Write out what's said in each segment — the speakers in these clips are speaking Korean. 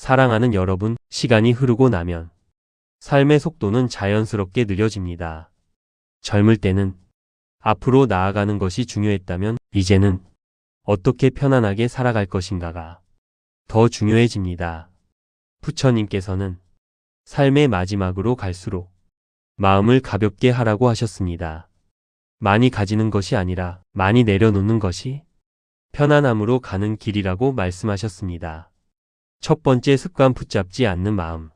사랑하는 여러분, 시간이 흐르고 나면 삶의 속도는 자연스럽게 느려집니다. 젊을 때는 앞으로 나아가는 것이 중요했다면 이제는 어떻게 편안하게 살아갈 것인가가 더 중요해집니다. 부처님께서는 삶의 마지막으로 갈수록 마음을 가볍게 하라고 하셨습니다. 많이 가지는 것이 아니라 많이 내려놓는 것이 편안함으로 가는 길이라고 말씀하셨습니다. 첫 번째 습관, 붙잡지 않는 마음.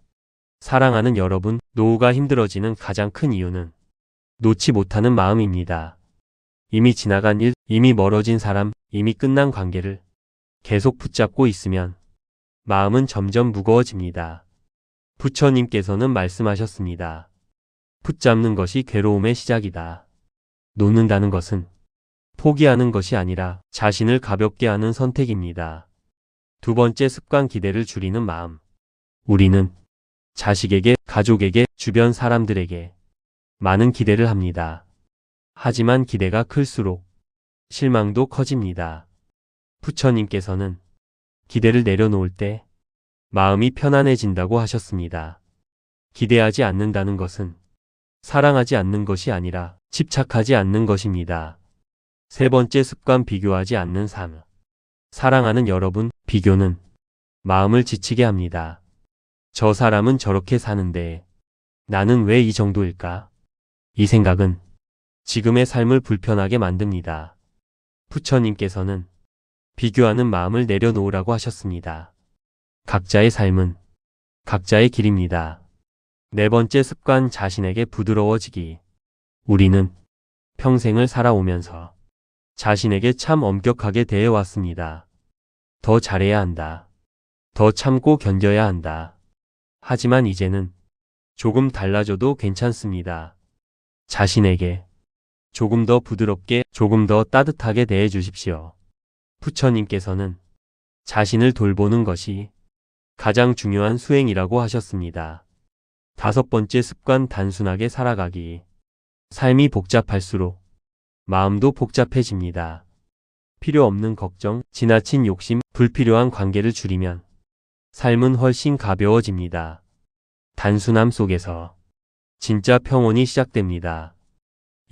사랑하는 여러분, 노후가 힘들어지는 가장 큰 이유는 놓지 못하는 마음입니다. 이미 지나간 일, 이미 멀어진 사람, 이미 끝난 관계를 계속 붙잡고 있으면 마음은 점점 무거워집니다. 부처님께서는 말씀하셨습니다. 붙잡는 것이 괴로움의 시작이다. 놓는다는 것은 포기하는 것이 아니라 자신을 가볍게 하는 선택입니다. 두 번째 습관, 기대를 줄이는 마음. 우리는 자식에게, 가족에게, 주변 사람들에게 많은 기대를 합니다. 하지만 기대가 클수록 실망도 커집니다. 부처님께서는 기대를 내려놓을 때 마음이 편안해진다고 하셨습니다. 기대하지 않는다는 것은 사랑하지 않는 것이 아니라 집착하지 않는 것입니다. 세 번째 습관, 비교하지 않는 삶. 사랑하는 여러분, 비교는 마음을 지치게 합니다. 저 사람은 저렇게 사는데 나는 왜 이 정도일까? 이 생각은 지금의 삶을 불편하게 만듭니다. 부처님께서는 비교하는 마음을 내려놓으라고 하셨습니다. 각자의 삶은 각자의 길입니다. 네 번째 습관, 자신에게 부드러워지기. 우리는 평생을 살아오면서 자신에게 참 엄격하게 대해왔습니다. 더 잘해야 한다. 더 참고 견뎌야 한다. 하지만 이제는 조금 달라져도 괜찮습니다. 자신에게 조금 더 부드럽게, 조금 더 따뜻하게 대해 주십시오. 부처님께서는 자신을 돌보는 것이 가장 중요한 수행이라고 하셨습니다. 다섯 번째 습관, 단순하게 살아가기. 삶이 복잡할수록 마음도 복잡해집니다. 필요 없는 걱정, 지나친 욕심, 불필요한 관계를 줄이면 삶은 훨씬 가벼워집니다. 단순함 속에서 진짜 평온이 시작됩니다.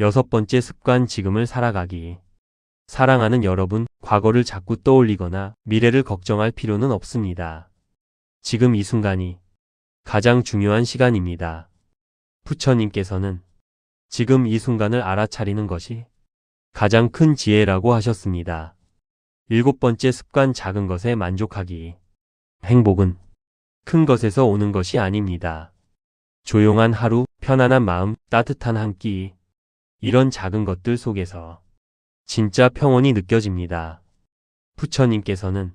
여섯 번째 습관, 지금을 살아가기. 사랑하는 여러분, 과거를 자꾸 떠올리거나 미래를 걱정할 필요는 없습니다. 지금 이 순간이 가장 중요한 시간입니다. 부처님께서는 지금 이 순간을 알아차리는 것이 가장 큰 지혜라고 하셨습니다. 일곱 번째 습관, 작은 것에 만족하기. 행복은 큰 것에서 오는 것이 아닙니다. 조용한 하루, 편안한 마음, 따뜻한 한 끼, 이런 작은 것들 속에서 진짜 평온이 느껴집니다. 부처님께서는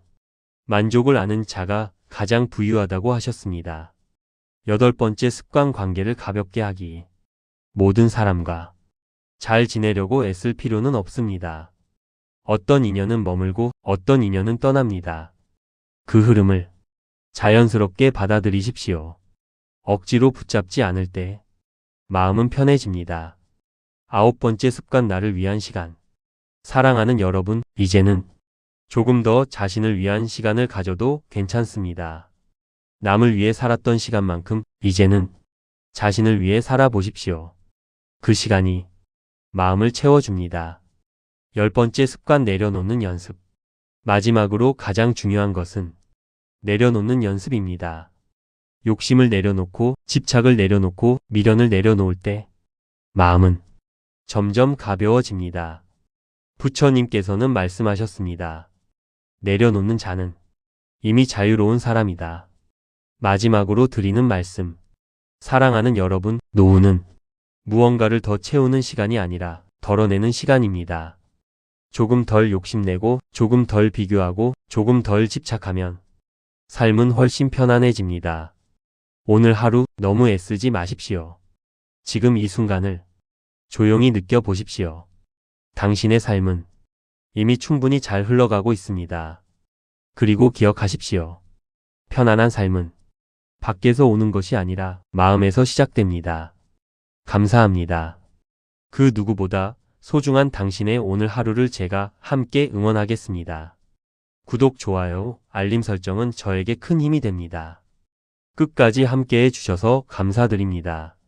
만족을 아는 자가 가장 부유하다고 하셨습니다. 여덟 번째 습관, 관계를 가볍게 하기. 모든 사람과 잘 지내려고 애쓸 필요는 없습니다. 어떤 인연은 머물고 어떤 인연은 떠납니다. 그 흐름을 자연스럽게 받아들이십시오. 억지로 붙잡지 않을 때 마음은 편해집니다. 아홉 번째 습관, 나를 위한 시간. 사랑하는 여러분, 이제는 조금 더 자신을 위한 시간을 가져도 괜찮습니다. 남을 위해 살았던 시간만큼 이제는 자신을 위해 살아보십시오. 그 시간이 마음을 채워줍니다. 열 번째 습관, 내려놓는 연습. 마지막으로 가장 중요한 것은 내려놓는 연습입니다. 욕심을 내려놓고, 집착을 내려놓고, 미련을 내려놓을 때 마음은 점점 가벼워집니다. 부처님께서는 말씀하셨습니다. 내려놓는 자는 이미 자유로운 사람이다. 마지막으로 드리는 말씀. 사랑하는 여러분, 노후는 무언가를 더 채우는 시간이 아니라 덜어내는 시간입니다. 조금 덜 욕심내고, 조금 덜 비교하고, 조금 덜 집착하면 삶은 훨씬 편안해집니다. 오늘 하루 너무 애쓰지 마십시오. 지금 이 순간을 조용히 느껴보십시오. 당신의 삶은 이미 충분히 잘 흘러가고 있습니다. 그리고 기억하십시오. 편안한 삶은 밖에서 오는 것이 아니라 마음에서 시작됩니다. 감사합니다. 그 누구보다 소중한 당신의 오늘 하루를 제가 함께 응원하겠습니다. 구독, 좋아요, 알림 설정은 저에게 큰 힘이 됩니다. 끝까지 함께해 주셔서 감사드립니다.